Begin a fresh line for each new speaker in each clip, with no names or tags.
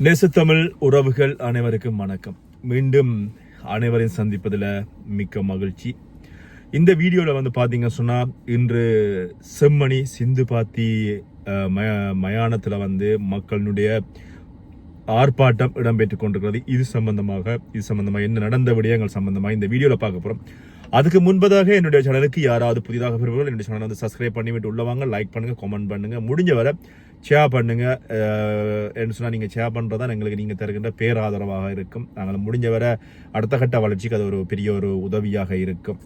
நேசத்தமிழ் உறவுகள் அனைவருக்கும் வணக்கம். மீண்டும் அனைவரையும் சந்திப்பதில் மிக்க மகிழ்ச்சி. இந்த வீடியோவில் பார்த்தீங்க சொன்னால் இன்று செம்மணி சிந்து பாத்தி மயானத்தில் மக்களுடைய ஆர்ப்பாட்டம் இடம்பெற்றுக் கொண்டிருக்கிறது. இது சம்பந்தமாக என்ன நடந்த விடயங்கள் சம்பந்தமாக இந்த வீடியோவில் பார்க்க போகிறோம். அதுக்கு முன்பதாக என்னுடைய சேனலுக்கு யாராவது புதிதாக பெறுவர்கள் என்னுடைய சேனலை சப்ஸ்கிரைப் பண்ணிவிட்டு உள்ளவாங்க, லைக் பண்ணுங்க, கமெண்ட் பண்ணுங்க, முடிஞ்ச வரை ஷேர் பண்ணுங்க. என்ன சொன்னால் நீங்கள் ஷேர் பண்ணுறதா எங்களுக்கு நீங்கள் தருகின்ற பேராதரவாக இருக்கும். நாங்கள் முடிஞ்ச வரை அடுத்த கட்ட வளர்ச்சிக்கு அது ஒரு பெரிய ஒரு உதவியாக இருக்கும்.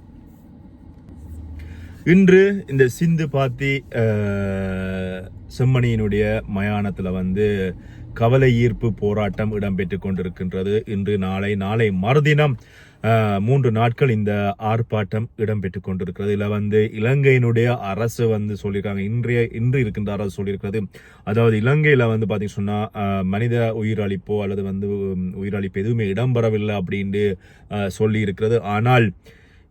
இன்று இந்த சிந்து பாத்தி செம்மணியினுடைய மயானத்தில் கவலை ஈர்ப்பு போராட்டம் இடம்பெற்றுக் கொண்டிருக்கின்றது. இன்று நாளை மறுதினம் 3 நாட்கள் இந்த ஆர்ப்பாட்டம் இடம்பெற்றுக் கொண்டிருக்கிறது. இதில் இலங்கையினுடைய அரசு சொல்லியிருக்காங்க, இன்று இருக்கின்ற அரசு சொல்லியிருக்கிறது. அதாவது இலங்கையில் பார்த்தீங்கன்னா சொன்னால் மனித உயிரிழப்போ அல்லது உயிரிழப்பு எதுவுமே இடம்பெறவில்லை அப்படின்ட்டு சொல்லி இருக்கிறது. ஆனால்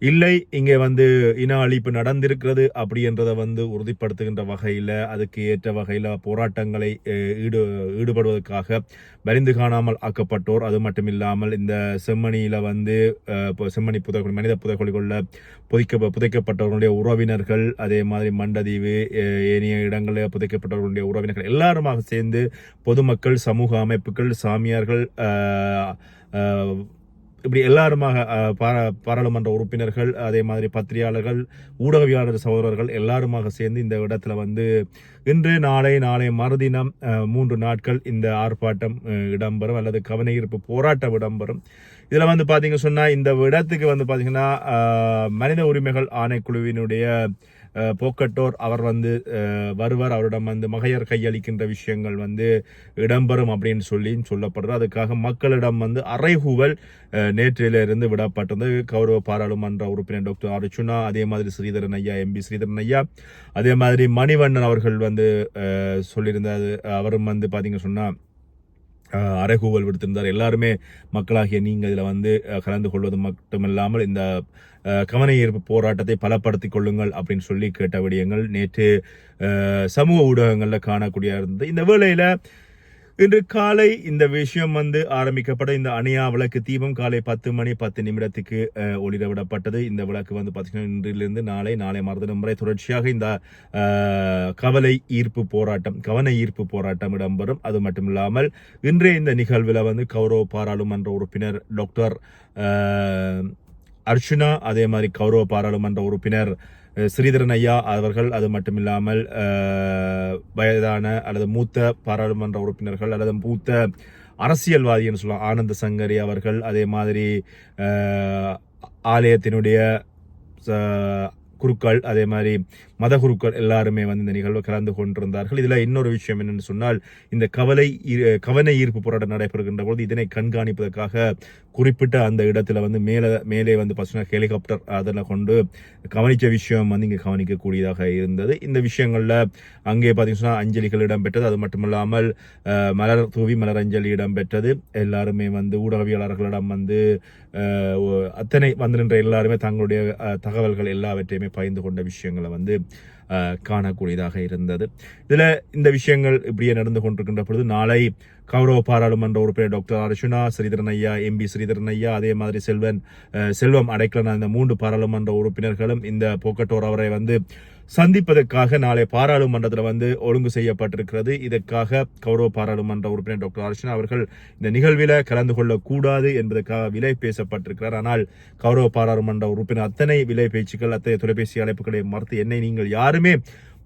இல்லை, இங்கே இன அழிப்பு நடந்திருக்கிறது அப்படின்றத உறுதிப்படுத்துகின்ற வகையில் அதுக்கு ஏற்ற வகையில் போராட்டங்களை ஈடுபடுவதற்காக மறிந்து காணாமல் ஆக்கப்பட்டோர், அது மட்டும் இல்லாமல் இந்த செம்மணியில் செம்மணி புதைக்குழி மனித புதைக்குழிகளில் புதைக்கப்பட்டவர்களுடைய உறவினர்கள், அதே மாதிரி மண்டதீவு ஏனைய இடங்களில் புதைக்கப்பட்டவர்களுடைய உறவினர்கள் எல்லாருமாக சேர்ந்து பொதுமக்கள், சமூக அமைப்புகள், சாமியார்கள், இப்படி எல்லாருமாக பாராளுமன்ற உறுப்பினர்கள், அதே மாதிரி பத்திரிகையாளர்கள், ஊடகவியலாளர் சகோதரர்கள் எல்லாருமாக சேர்ந்து இந்த இடத்துல இன்று நாளை மறுதினம் 3 நாட்கள் இந்த ஆர்ப்பாட்டம் இடம்பெறும் அல்லது கவன ஈர்ப்பு போராட்டம் இடம்பெறும். இதில் பார்த்தீங்க சொன்னால் இந்த இடத்துக்கு பார்த்தீங்கன்னா மனித உரிமைகள் ஆணைக்குழுவினுடைய போக்கட்டோர் அவர் வருவார். அவரிடம் மகையர் கையளிக்கின்ற விஷயங்கள் இடம்பெறும் அப்படின்னு சொல்லப்படுறது. அதுக்காக மக்களிடம் அறைகூவல் நேற்றிலிருந்து விடப்பட்டது. கௌரவ பாராளுமன்ற உறுப்பினர் டாக்டர் அர்ச்சுனா, அதே மாதிரி ஸ்ரீதரன் ஐயா, எம்பி ஸ்ரீதரன் ஐயா, அதே மாதிரி மணிவண்ணன் அவர்கள் சொல்லியிருந்தார். அவரும் பார்த்தீங்க சொன்னால் அறைகூவல் விடுத்திருந்தார். எல்லாருமே மக்களாகிய நீங்கள் இதில் கலந்து கொள்வது மட்டுமில்லாமல் இந்த கவன ஈர்ப்பு போராட்டத்தை பலப்படுத்திக் கொள்ளுங்கள் அப்படின்னு சொல்லி கேட்ட விடயங்கள் நேற்று சமூக ஊடகங்களில் காணக்கூடிய இருந்தது. இந்த வேளையில் இன்று காலை இந்த விஷயம் ஆரம்பிக்கப்பட்ட இந்த அணையா விளக்கு தீபம் காலை 10 மணி 10 நிமிடத்துக்கு ஒளிர விடப்பட்டது. இந்த விளக்கு பார்த்தீங்கன்னா இன்றிலிருந்து நாளை மறுதினம் வரை தொடர்ச்சியாக இந்த கவன ஈர்ப்பு போராட்டம் இடம்பெறும். அது மட்டும் இல்லாமல் இன்றைய இந்த நிகழ்வில் கௌரவ பாராளுமன்ற உறுப்பினர் டாக்டர் அர்ச்சுனா, அதே மாதிரி கௌரவ பாராளுமன்ற உறுப்பினர் ஸ்ரீதரன் ஐயா அவர்கள், அது மட்டும் இல்லாமல் வயதான அல்லது மூத்த பாராளுமன்ற உறுப்பினர்கள் அல்லது மூத்த அரசியல்வாதின்னு சொல்லலாம் ஆனந்த சங்கரி அவர்கள், அதே மாதிரி ஆலயத்தினுடைய குருக்கள், அதே மாதிரி மத குருக்கள் எல்லாருமே இந்த நிகழ்வு கலந்து கொண்டிருந்தார்கள். இதில் இன்னொரு விஷயம் என்னென்னு சொன்னால், இந்த கவன ஈர்ப்பு போராட்டம் நடைபெறுகின்ற பொழுது இதனை கண்காணிப்பதற்காக குறிப்பிட்ட அந்த இடத்துல மேலே பார்த்தீங்கன்னா ஹெலிகாப்டர் அதில் கொண்டு கவனித்த விஷயம் இங்கே கவனிக்கக்கூடியதாக இருந்தது. இந்த விஷயங்களில் அங்கே பார்த்தீங்கன்னா அஞ்சலிகள் இடம்பெற்றது. அது மட்டுமில்லாமல் மலர் தூவி மலரஞ்சலி இடம்பெற்றது. எல்லாருமே ஊடகவியலாளர்களிடம் அத்தனை நின்ற எல்லாருமே தங்களுடைய தகவல்கள் எல்லாவற்றையுமே பகிர்ந்து கொண்ட விஷயங்களை காணக்கூடியதாக இருந்தது. இதில் இந்த விஷயங்கள் இப்படியே நடந்து கொண்டிருக்கின்ற பொழுது நாளை கௌரவ பாராளுமன்ற உறுப்பினர் டாக்டர் அர்ச்சுனா, ஸ்ரீதரன் ஐயா, எம்பி ஸ்ரீதரன் ஐயா, அதே மாதிரி செல்வம் அடைக்கலன், இந்த 3 பாராளுமன்ற உறுப்பினர்களும் இந்த போக்கட்டோர் அவரை சந்திப்பதற்காக நாளை பாராளுமன்றத்தில் ஒழுங்கு செய்யப்பட்டிருக்கிறது. இதற்காக கௌரவ பாராளுமன்ற உறுப்பினர் டாக்டர் அர்ச்சுனா அவர்கள் இந்த நிகழ்வில் கலந்து கொள்ளக்கூடாது என்பதற்காக விலை பேசப்பட்டிருக்கிறார். ஆனால் கௌரவ பாராளுமன்ற உறுப்பினர் அத்தனை விலை பேச்சுக்கள், அத்தனை தொலைபேசி அழைப்புகளை மறுத்து என்னை நீங்கள் யாருமே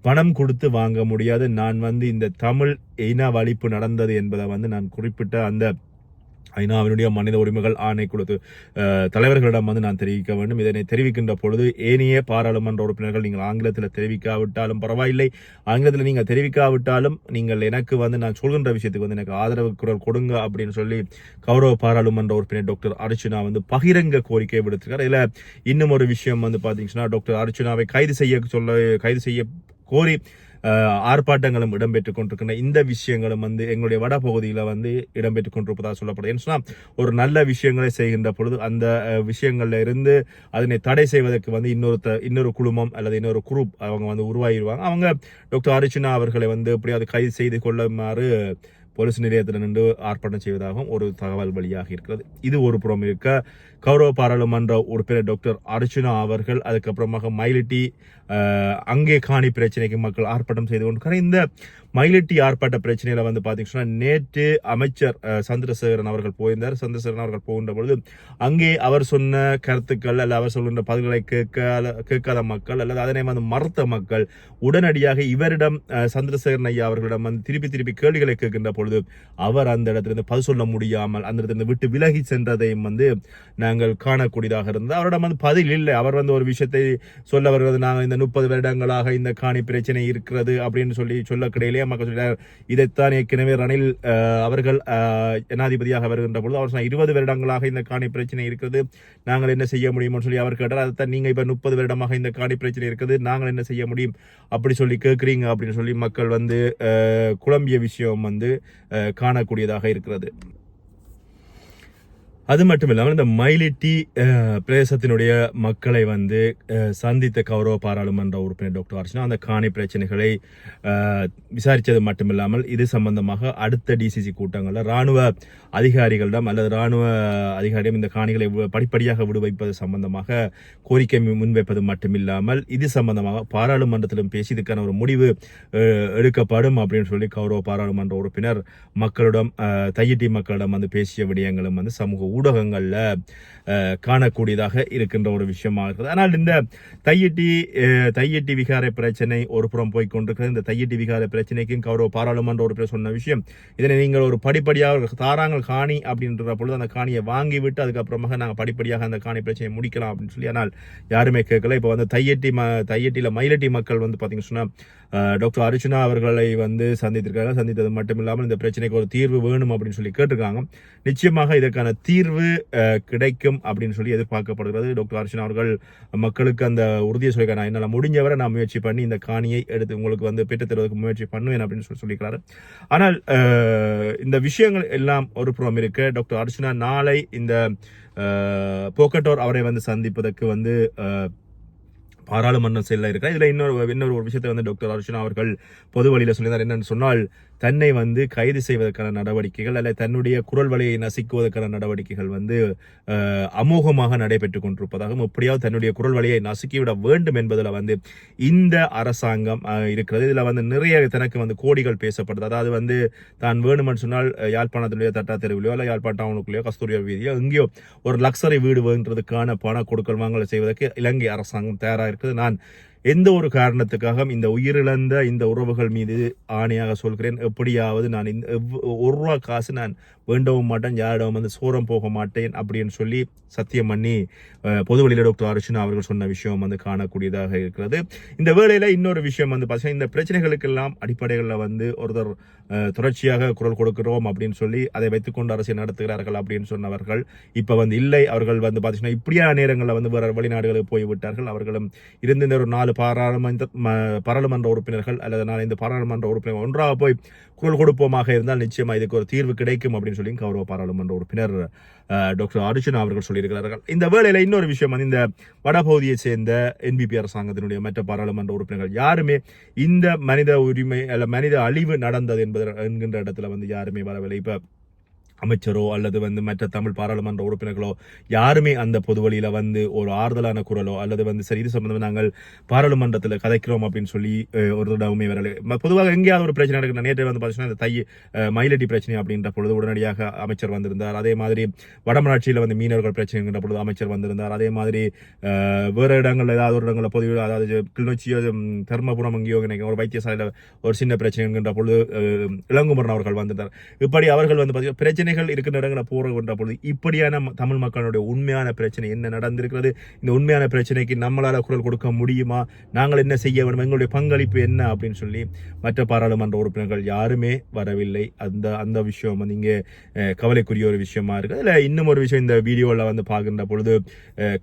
பணம் கொடுத்து வாங்க முடியாது, நான் இந்த தமிழ் இன அழிப்பு நடந்தது என்பதை நான் குறிப்பிட்ட அந்த ஐநாவினுடைய மனித உரிமைகள் ஆணைக்குழு தலைவர்களிடம் நான் தெரிவிக்க வேண்டும். இதனை தெரிவிக்கின்ற பொழுது ஏனைய பாராளுமன்ற உறுப்பினர்கள் நீங்கள் ஆங்கிலத்தில் தெரிவிக்காவிட்டாலும் பரவாயில்லை, ஆங்கிலத்தில் நீங்கள் தெரிவிக்காவிட்டாலும் நீங்கள் எனக்கு நான் சொல்கின்ற விஷயத்துக்கு எனக்கு ஆதரவு குரல் கொடுங்க அப்படின்னு சொல்லி கௌரவ பாராளுமன்ற உறுப்பினர் டாக்டர் அர்ச்சுனா பகிரங்க கோரிக்கை விடுத்திருக்கார். இதில் இன்னும் ஒரு விஷயம் பார்த்தீங்கன்னா டாக்டர் அர்ச்சுனாவை கைது செய்ய கோரி ஆர்ப்பாட்டங்களும் இடம்பெற்றுக் கொண்டிருக்கின்ற இந்த விஷயங்களும் எங்களுடைய வட பகுதியில் இடம்பெற்றுக் கொண்டிருப்பதாக சொல்லப்படுது. ஏன்னு சொன்னால் ஒரு நல்ல விஷயங்களை செய்கின்ற பொழுது அந்த விஷயங்கள்ல இருந்து அதனை தடை செய்வதற்கு இன்னொரு குழுமம் அல்லது இன்னொரு குரூப் அவங்க உருவாகிடுவாங்க. அவங்க டாக்டர் அர்ச்சுனா அவர்களை எப்படியாவது கைது செய்து கொள்ளுமாறு போலீஸ் நிலையத்தில் நின்று ஆர்ப்பாட்டம் செய்வதாகவும் ஒரு தகவல் வெளியாக இருக்கிறது. இது ஒரு புறம் இருக்க, கௌரவ பாராளுமன்ற உறுப்பினர் டாக்டர் அர்ச்சுனா அவர்கள் அதுக்கப்புறமாக மயிலிட்டி அங்கே காணி பிரச்சனைக்கு மக்கள் ஆர்ப்பாட்டம் செய்து கொண்டிருக்கிறார். இந்த மயிலிட்டி ஆர்ப்பாட்ட பிரச்சனையில வந்து பார்த்தீங்கன்னா நேற்று அமைச்சர் சந்திரசேகரன் அவர்கள் போயிருந்தார். சந்திரசேகரன் அவர்கள் போகின்ற பொழுது அங்கே அவர் சொன்ன கருத்துக்கள் அல்ல அவர் சொல்கின்ற பதில்களை கேட்காத மக்கள் அல்லது அதனை வந்து மறுத்த மக்கள் உடனடியாக இவரிடம் சந்திரசேகரன் ஐயா அவர்களிடம் வந்து திருப்பி கேள்விகளை கேட்கின்ற பொழுது அவர் அந்த இடத்திலிருந்து பதில் சொல்ல முடியாமல் அந்த இடத்திலிருந்து விட்டு விலகி சென்றதையும் வந்து நாங்கள் காணக்கூடியதாக இருந்தது. அவரிடம் வந்து பதில் இல்லை. அவர் வந்து ஒரு விஷயத்தை சொல்ல வருகிறது, நாங்கள் இந்த 30 வருடங்களாக இந்த காணி பிரச்சனை இருக்கிறது அப்படின்னு சொல்ல கிடையிலே மக்கள் சொல்லிட்டார். இதைத்தான் ஏற்கனவே ரணில் அவர்கள் ஜனாதிபதியாக வருகின்ற பொழுது அவர் 20 வருடங்களாக இந்த காணி பிரச்சனை இருக்கிறது, நாங்கள் என்ன செய்ய முடியும்னு சொல்லி அவர் கேட்டார். அதைத்தான் நீங்க இப்ப 30 வருடமாக இந்த காணி பிரச்சனை இருக்குது, நாங்கள் என்ன செய்ய முடியும் அப்படி சொல்லி கேட்குறீங்க அப்படின்னு சொல்லி மக்கள் வந்து குழம்பிய விஷயம் வந்து காணக்கூடியதாக இருக்கிறது. அது மட்டும் இல்லாமல் இந்த மயிலிட்டி பிரதேசத்தினுடைய மக்களை வந்து சந்தித்த கௌரவ பாராளுமன்ற உறுப்பினர் டாக்டர் அர்ச்சனா அந்த காணி பிரச்சனைகளை விசாரித்தது மட்டுமில்லாமல் இது சம்பந்தமாக அடுத்த டிசிசி கூட்டங்களில் இராணுவ அதிகாரிகளிடம் அல்லது இராணுவ அதிகாரியிடம் இந்த காணிகளை படிப்படியாக விடுவிப்பது சம்பந்தமாக கோரிக்கை முன்வைப்பது மட்டுமில்லாமல் இது சம்பந்தமாக பாராளுமன்றத்திலும் பேசி இதுக்கான ஒரு முடிவு எடுக்கப்படும் அப்படின்னு சொல்லி கௌரவ பாராளுமன்ற உறுப்பினர் மக்களிடம் தையிட்டி மக்களிடம் வந்து பேசிய விடயங்களும் வந்து சமூக ஊடகங்கள்ல காணக்கூடியதாக இருக்கின்ற ஒரு விஷயமா இருக்குது. ஆனால் இந்த தையிட்டி விகார பிரச்சனை ஒரு புறம் போய் கொண்டிருக்கிறது. இந்த தையிட்டி விகார பிரச்சனைக்கும் கௌரவ பாராளுமன்ற உறுப்பினர் சொன்ன விஷயம், இதனை நீங்கள் ஒரு படிப்படியாக தாராங்கள் காணி அப்படின்ற பொழுது அந்த காணியை வாங்கி விட்டு அதுக்கப்புறமாக நாங்கள் படிப்படியாக அந்த காணி பிரச்சனையை முடிக்கலாம் அப்படின்னு சொல்லி, ஆனால் யாருமே கேட்கல. இப்போ வந்து தையிட்டியில் மயிலிட்டி மக்கள் வந்து பார்த்தீங்கன்னு சொன்னால் டாக்டர் அர்ச்சுனா அவர்களை வந்து சந்தித்திருக்காங்க. சந்தித்தது மட்டும் இல்லாமல் இந்த பிரச்சனைக்கு ஒரு தீர்வு வேணும் அப்படின்னு சொல்லி கேட்டிருக்காங்க. நிச்சயமாக இதற்கான தீர்வு கிடைக்கும் அப்படின்னு சொல்லி எதிர்பார்க்கப்படுகிறது. டாக்டர் அர்ச்சுனா அவர்கள் மக்களுக்கு அந்த உறுதியை சொல்லியிருக்காங்க, நான் என்னால் முடிஞ்சவரை நான் முயற்சி பண்ணி இந்த காணியை எடுத்து உங்களுக்கு வந்து பெற்றுத்தருவதற்கு முயற்சி பண்ணுவேன் அப்படின்னு சொல்லியிருக்கிறாரு. ஆனால் இந்த விஷயங்கள் எல்லாம் ஒரு புறம் இருக்க, டாக்டர் அர்ச்சுனா நாளை இந்த போக்கட்டோர் அவரை வந்து சந்திப்பதற்கு வந்து பாராளுமன்றம் செல்ல இருக்கிறார். இதுல இன்னொரு ஒரு விஷயத்தை வந்து டாக்டர் அர்ச்சுனா அவர்கள் பொது வழியில சொல்லியிருந்தார். என்னன்னு சொன்னால், தன்னை வந்து கைது செய்வதற்கான நடவடிக்கைகள் அல்ல தன்னுடைய குரல் வலையை நசுக்குவதற்கான நடவடிக்கைகள் வந்து அமோகமாக நடைபெற்றுக் கொண்டிருப்பதாகவும், எப்படியாவது தன்னுடைய குரல் வலையை நசுக்கிவிட வேண்டும் என்பதில் வந்து இந்த அரசாங்கம் இருக்கிறது. இதுல வந்து நிறைய தனக்கு வந்து கோடிகள் பேசப்படுது. அதாவது வந்து தான் வேணுமென்னு சொன்னால் யாழ்ப்பாணத்தினுடைய தட்டா தெருவிலையோ அல்ல யாழ்ப்பாண டவுனுக்குள்ளேயோ கஸ்தூரியா வீதியோ எங்கேயோ ஒரு லக்ஸரி வீடு வேண்டுறதுக்கான பண கொடுக்கல் வாங்கலை செய்வதற்கு இலங்கை அரசாங்கம் தயாராக இருக்குது. நான் எந்த ஒரு காரணத்துக்காக இந்த உயிரிழந்த இந்த உறவுகள் மீது ஆணையாக சொல்கிறேன், எப்படியாவது நான் இந்த 1 ரூபா காசு நான் வேண்டவும் மாட்டேன், யாரிடம் வந்து சோரம் போக மாட்டேன் அப்படின்னு சொல்லி சத்தியம் பண்ணி பொது வழியில் டாக்டர் அர்ச்சுனா அவர்கள் சொன்ன விஷயம் வந்து காணக்கூடியதாக இருக்கிறது. இந்த வேளையில இன்னொரு விஷயம் வந்து பார்த்தீங்கன்னா, இந்த பிரச்சனைகளுக்கெல்லாம் அடிப்படைகளில் வந்து ஒருத்தர் தொடர்ச்சியாக குரல் கொடுக்கிறோம் அப்படின்னு சொல்லி அதை வைத்துக்கொண்டு அரசியல் நடத்துகிறார்கள் அப்படின்னு சொன்னவர்கள் இப்ப வந்து இல்லை. அவர்கள் வந்து பார்த்தீங்கன்னா இப்படியான நேரங்களில் வந்து வேற வெளிநாடுகளுக்கு போய்விட்டார்கள். அவர்களும் இருந்த ஒரு 4 பாராளுமன்ற உறுப்பினர்கள் அல்லது 4 பாராளுமன்ற உறுப்பினர்கள் ஒன்றாக போய் குரல் கொடுப்போமாக இருந்தால் நிச்சயமா இதுக்கு ஒரு தீர்வு கிடைக்கும் அப்படின்னு சொல்லி கௌரவ பாராளுமன்ற உறுப்பினர் டாக்டர் அர்ச்சுனா அவர்கள் சொல்லியிருக்கிறார்கள். இந்த வேளையில இன்னொரு விஷயம் வந்து, இந்த வடபகுதியை சேர்ந்த என்பிபி அரசாங்கத்தினுடைய மற்ற பாராளுமன்ற உறுப்பினர்கள் யாருமே இந்த மனித உரிமை அல்ல மனித அழிவு நடந்தது என்கின்ற இடத்துல வந்து யாருமே வரவில்லை. இப்ப அமைச்சரோ அல்லது வந்து மற்ற தமிழ் பாராளுமன்ற உறுப்பினர்களோ யாருமே அந்த பொது வழியில வந்து ஒரு ஆறுதலான குரலோ அல்லது வந்து சரி இது சம்பந்தமாக நாங்கள் பாராளுமன்றத்தில் கதைக்கிறோம் அப்படின்னு சொல்லி ஒரு தடவுமே வரலை. பொதுவாக எங்கேயாவது ஒரு பிரச்சனை நடக்குது. நேற்று வந்து பார்த்தீங்கன்னா இந்த மயிலட்டி பிரச்சனை அப்படின்ற பொழுது உடனடியாக அமைச்சர் வந்திருந்தார். அதே மாதிரி வடமராட்சியில் வந்து மீனவர்கள் பிரச்சனைங்கிற பொழுது அமைச்சர் வந்திருந்தார். அதே மாதிரி வேறு இடங்கள் ஏதாவது ஒரு இடங்களில் பொது அதாவது கிளிநொச்சியோ தர்மபுரம் எங்கேயோ ஒரு வைத்தியசாலையில் ஒரு சின்ன பிரச்சனைங்கிற பொழுது இளங்குமரன் அவர்கள் வந்திருந்தார். இப்படி அவர்கள் வந்து பார்த்தீங்கன்னா பிரச்சனை இருக்கிற இடங்களை போற பொழுது இப்படியான தமிழ் மக்களுடைய உண்மையான பிரச்சனை என்ன நடந்திருக்கிறது, இந்த உண்மையான பிரச்சனைக்கு நம்மளால குரல் கொடுக்க முடியுமா, நாங்கள் என்ன செய்ய வேண்டும், எங்களுடைய பங்களிப்பு என்ன அப்படின்னு சொல்லி மற்ற பாராளுமன்ற உறுப்பினர்கள் யாருமே வரவில்லை. அந்த விஷயம் வந்து இங்கே கவலைக்குரிய ஒரு விஷயமா இருக்கு. அதுல இன்னும் ஒரு விஷயம் இந்த வீடியோல வந்து பார்க்கின்ற பொழுது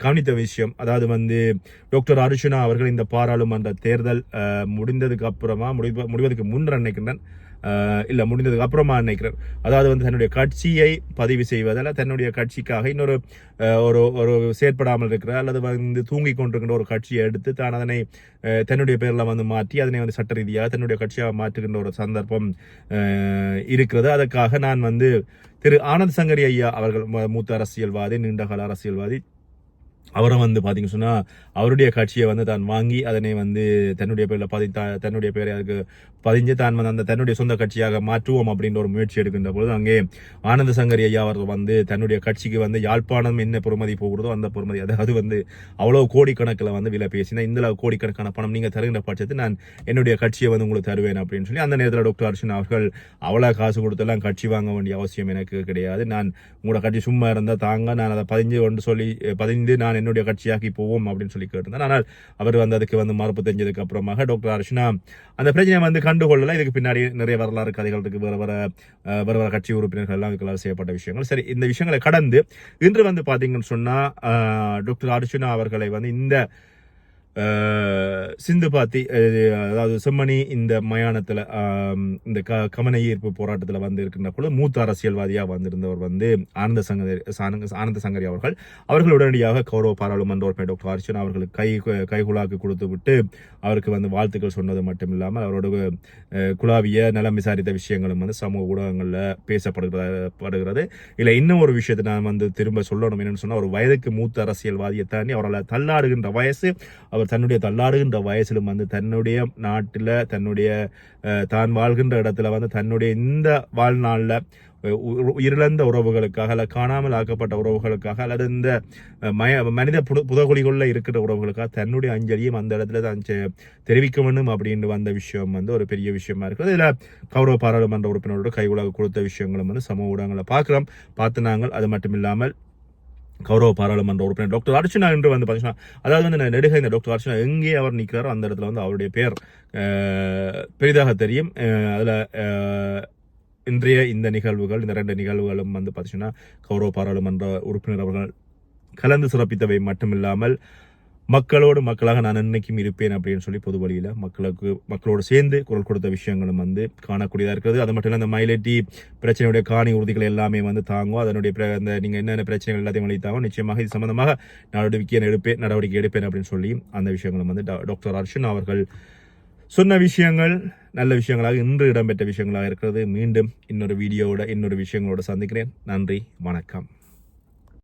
கவனித்த விஷயம், அதாவது வந்து டாக்டர் அர்ச்சுனா அவர்கள் இந்த பாராளுமன்ற தேர்தல் முடிந்ததுக்கு அப்புறமா முடிவதற்கு முன் நினைக்கின்றேன் இல்லை முடிந்ததுக்கு அப்புறமா நினைக்கிறேன். அதாவது வந்து தன்னுடைய கட்சியை பதிவு செய்வதில் தன்னுடைய கட்சிக்காக இன்னொரு ஒரு செயற்படாமல் இருக்கிற அல்லது வந்து தூங்கி கொண்டிருக்கின்ற ஒரு கட்சியை எடுத்து தான் அதனை தன்னுடைய பேரில் வந்து மாற்றி அதனை வந்து சட்ட ரீதியாக தன்னுடைய கட்சியாக மாற்றுகின்ற ஒரு சந்தர்ப்பம் இருக்கிறது. அதற்காக நான் வந்து திரு ஆனந்த் சங்கரி ஐயா அவர்கள் மூத்த அரசியல்வாதி, நீண்டகால அரசியல்வாதி, அவரை வந்து பார்த்தீங்கன்னு சொன்னால் அவருடைய கட்சியை வந்து தான் வாங்கி அதனை வந்து தன்னுடைய பேரில் தன்னுடைய பேரை அதுக்கு பதிஞ்சு தான் வந்து அந்த தன்னுடைய சொந்த கட்சியாக மாற்றுவோம் அப்படின்ற ஒரு முயற்சி எடுக்கின்ற பொழுது அங்கே ஆனந்த சங்கரி ஐயா அவர் வந்து தன்னுடைய கட்சிக்கு வந்து யாழ்ப்பாணம் என்ன பொறுமதி போகிறதோ அந்த பொறுமதி, அதாவது வந்து அவ்வளவு கோடிக்கணக்கில் வந்து விலை பேசினா இந்த கோடிக்கணக்கான பணம் நீங்கள் தருகின்ற பட்சத்தில் நான் என்னுடைய கட்சியை வந்து உங்களுக்கு தருவேன் அப்படின்னு சொல்லி அந்த நேரத்தில் டாக்டர் அர்ச்சுனா அவர்கள் அவ்வளோ காசு கொடுத்தெல்லாம் கட்சி வாங்க வேண்டிய அவசியம் எனக்கு கிடையாது, நான் உங்களோட கட்சி சும்மா இருந்தால் தாங்க, நான் அதை பதிந்து நான் என்னுடைய கட்சியாக்கி போவோம் அப்படின்னு சொல்லி கேட்டிருந்தேன். ஆனால் அவர் வந்து அதுக்கு வந்து மறுப்பு தெரிஞ்சதுக்கு அப்புறமாக டாக்டர் அர்ச்சுனா அந்த பிரச்சனையை வந்து கண்டுகொள்ளல. இதுக்கு பின்னாடி நிறைய வரலாறு கதைகள் இருக்கு, வர கட்சி உறுப்பினர்கள் எல்லாம் இதுக்கெல்லாம் செய்யப்பட்ட விஷயங்கள். சரி, இந்த விஷயங்களை கடந்து இன்று வந்து பாத்தீங்கன்னு சொன்னா டாக்டர் அர்ச்சுனா அவர்களை வந்து இந்த சிந்து பாத்தி, அதாவது செம்மணி இந்த மயானத்தில் இந்த கவன ஈர்ப்பு போராட்டத்தில் வந்து இருக்கின்ற பொழுது மூத்த அரசியல்வாதியாக வந்திருந்தவர் வந்து ஆனந்த சங்கரி அவர்கள் உடனடியாக கௌரவ பாராளுமன்ற உறுப்பினர் டாக்டர் அர்ச்சுனா அவர்களுக்கு கைகுலாக்கு கொடுத்து விட்டு அவருக்கு வந்து வாழ்த்துக்கள் சொன்னது மட்டும் இல்லாமல் அவரோட குழாவிய நலம் விசாரித்த விஷயங்களும் வந்து சமூக ஊடகங்களில் பேசப்படுகிறது. இல்லை, இன்னும் ஒரு விஷயத்தை நான் வந்து திரும்ப சொல்லணும். என்னன்னு சொன்னால், ஒரு வயதுக்கு மூத்த அரசியல்வாதியை தாண்டி அவரால் தள்ளாடுகின்ற வயசு, அவர் தன்னுடைய தள்ளாடுகின்ற வயசிலும் வந்து தன்னுடைய நாட்டில் தன்னுடைய தான் வாழ்கின்ற இடத்துல வந்து தன்னுடைய இந்த வாழ்நாளில் உயிரிழந்த உறவுகளுக்காக அல்ல காணாமல் ஆக்கப்பட்ட உறவுகளுக்காக அல்லது இந்த மனித புதகுலிகளில் இருக்கிற உறவுகளுக்காக தன்னுடைய அஞ்சலியும் அந்த இடத்துல தான் தெரிவிக்க வேண்டும் அப்படின்னு வந்த விஷயம் வந்து ஒரு பெரிய விஷயமா இருக்குது. இதில் கௌரவ பாராளுமன்ற உறுப்பினரோட கைகுலாக கொடுத்த விஷயங்களும் வந்து சமூக ஊடகங்களை பார்த்து நாங்கள். அது மட்டும் இல்லாமல் கௌரவ பாராளுமன்ற உறுப்பினர் டாக்டர் அர்ச்சுனா என்று வந்து பார்த்தீங்கன்னா, அதாவது வந்து நெடுக இந்த டாக்டர் அர்ச்சுனா எங்கே அவர் நிற்கிறாரோ அந்த இடத்துல வந்து அவருடைய பேர் பெரிதாக தெரியும். அதில் இன்றைய இந்த நிகழ்வுகள், இந்த 2 நிகழ்வுகளும் வந்து பார்த்தீங்கன்னா கௌரவ பாராளுமன்ற உறுப்பினர் அவர்கள் கலந்து சிறப்பித்தவை மட்டுமில்லாமல் மக்களாக நான் என்னைக்கும் இருப்பேன் அப்படின்னு சொல்லி பொது வழியில் மக்களோடு சேர்ந்து குரல் கொடுத்த விஷயங்களும் வந்து காணக்கூடியதாக இருக்கிறது. அது மட்டும் இல்லை, அந்த மயிலட்டி பிரச்சனையுடைய காணி உறுதிகள் எல்லாமே வந்து தாங்கும். அதனுடைய அந்த நீங்கள் என்னென்ன பிரச்சனைகள் எல்லாத்தையும் வழித்தாங்க நிச்சயமாக இது சம்பந்தமாக நடவடிக்கை எடுப்பேன் அப்படின்னு சொல்லி அந்த விஷயங்களும் வந்து டாக்டர் அர்ச்சுனா அவர்கள் சொன்ன விஷயங்கள் நல்ல விஷயங்களாக இன்று இடம்பெற்ற விஷயங்களாக இருக்கிறது. மீண்டும் இன்னொரு வீடியோவோட இன்னொரு விஷயங்களோட சந்திக்கிறேன். நன்றி, வணக்கம்.